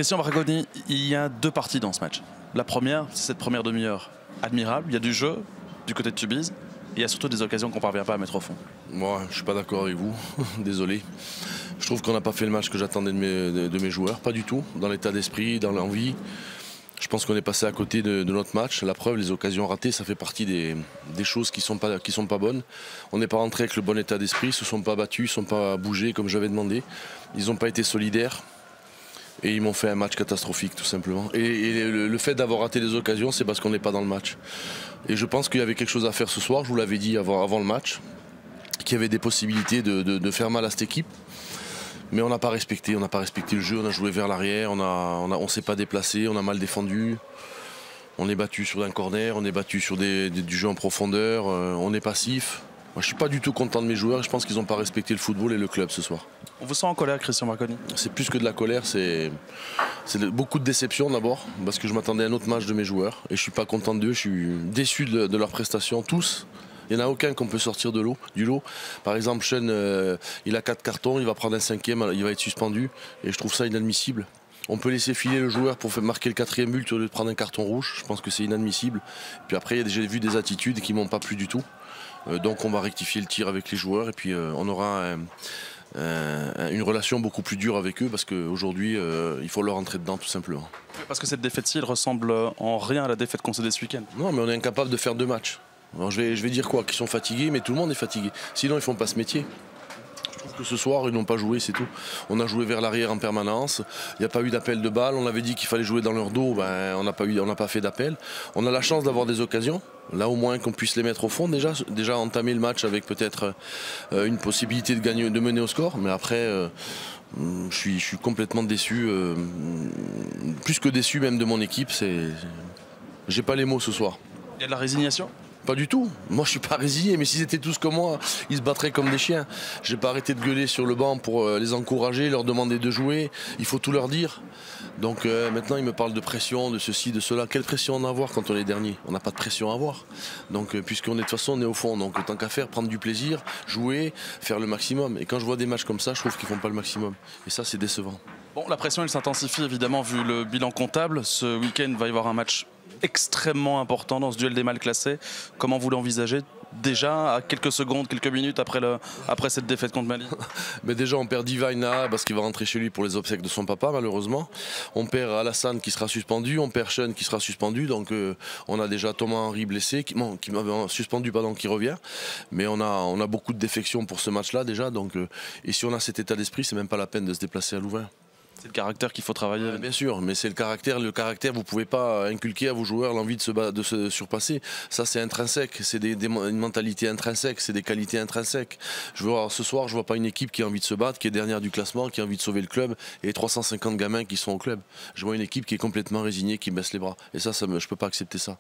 Christian Marconi, il y a deux parties dans ce match. La première, c'est cette première demi-heure admirable. Il y a du jeu du côté de Tubize. Et il y a surtout des occasions qu'on ne parvient pas à mettre au fond. Moi, je ne suis pas d'accord avec vous. Désolé. Je trouve qu'on n'a pas fait le match que j'attendais de mes joueurs. Pas du tout. Dans l'état d'esprit, dans l'envie. Je pense qu'on est passé à côté de notre match. La preuve, les occasions ratées, ça fait partie des choses qui sont pas bonnes. On n'est pas rentré avec le bon état d'esprit. Ils ne se sont pas battus, ils ne sont pas bougés comme j'avais demandé. Ils n'ont pas été solidaires. Et ils m'ont fait un match catastrophique, tout simplement. Et le fait d'avoir raté des occasions, c'est parce qu'on n'est pas dans le match. Et je pense qu'il y avait quelque chose à faire ce soir, je vous l'avais dit avant le match, qu'il y avait des possibilités de faire mal à cette équipe. Mais on n'a pas respecté le jeu, on a joué vers l'arrière, on s'est pas déplacé, on a mal défendu. On est battu sur un corner, on est battu sur du jeu en profondeur, on est passif. Moi, je ne suis pas du tout content de mes joueurs et je pense qu'ils n'ont pas respecté le football et le club ce soir. On vous sent en colère, Christian Marconi? C'est plus que de la colère, c'est beaucoup de déception d'abord, parce que je m'attendais à un autre match de mes joueurs et je ne suis pas content d'eux, je suis déçu de leurs prestations, tous. Il n'y en a aucun qu'on peut sortir du lot. Par exemple, Sean, il a 4 cartons, il va prendre un 5e, il va être suspendu et je trouve ça inadmissible. On peut laisser filer le joueur pour marquer le 4e but au lieu de prendre un carton rouge, je pense que c'est inadmissible. Puis après, j'ai vu des attitudes qui ne m'ont pas plu du tout. Donc on va rectifier le tir avec les joueurs et puis on aura une relation beaucoup plus dure avec eux parce qu'aujourd'hui il faut leur rentrer dedans tout simplement. Parce que cette défaite-ci, elle ressemble en rien à la défaite concédée ce week-end. Non, mais on est incapable de faire 2 matchs. Alors je vais dire quoi? Qu'ils sont fatigués, mais tout le monde est fatigué. Sinon ils font pas ce métier. Je trouve que ce soir ils n'ont pas joué, c'est tout. On a joué vers l'arrière en permanence. Il n'y a pas eu d'appel de balle. On avait dit qu'il fallait jouer dans leur dos. Ben, on n'a pas fait d'appel. On a la chance d'avoir des occasions. Là au moins qu'on puisse les mettre au fond déjà entamer le match avec peut-être une possibilité de gagner, de mener au score. Mais après je suis complètement déçu, plus que déçu même de mon équipe. J'ai pas les mots ce soir. Il y a de la résignation? Pas du tout. Moi, je suis pas résigné. Mais s'ils étaient tous comme moi, ils se battraient comme des chiens. J'ai pas arrêté de gueuler sur le banc pour les encourager, leur demander de jouer. Il faut tout leur dire. Donc maintenant, ils me parlent de pression, de ceci, de cela. Quelle pression on a à avoir quand on est dernier? On n'a pas de pression à avoir. Donc puisqu'on est de toute façon, on est au fond. Donc tant qu'à faire, prendre du plaisir, jouer, faire le maximum. Et quand je vois des matchs comme ça, je trouve qu'ils font pas le maximum. Et ça, c'est décevant. Bon, la pression, elle s'intensifie évidemment vu le bilan comptable. Ce week-end va y avoir un match extrêmement important dans ce duel des mal classés. Comment vous l'envisagez déjà à quelques secondes, quelques minutes après cette défaite contre Mali? Mais déjà on perd Divina parce qu'il va rentrer chez lui pour les obsèques de son papa malheureusement. On perd Alassane qui sera suspendu, on perd Sean qui sera suspendu. Donc on a déjà Thomas Henry blessé, qui m'avait suspendu qui revient. Mais on a beaucoup de défections pour ce match-là déjà. Donc, et si on a cet état d'esprit, c'est même pas la peine de se déplacer à Louvain. C'est le caractère qu'il faut travailler. Bien sûr, mais c'est le caractère. Le caractère, vous ne pouvez pas inculquer à vos joueurs l'envie de se surpasser. Ça, c'est intrinsèque. C'est une mentalité intrinsèque, c'est des qualités intrinsèques. Ce soir, je ne vois pas une équipe qui a envie de se battre, qui est dernière du classement, qui a envie de sauver le club et 350 gamins qui sont au club. Je vois une équipe qui est complètement résignée, qui baisse les bras. Et ça je ne peux pas accepter ça.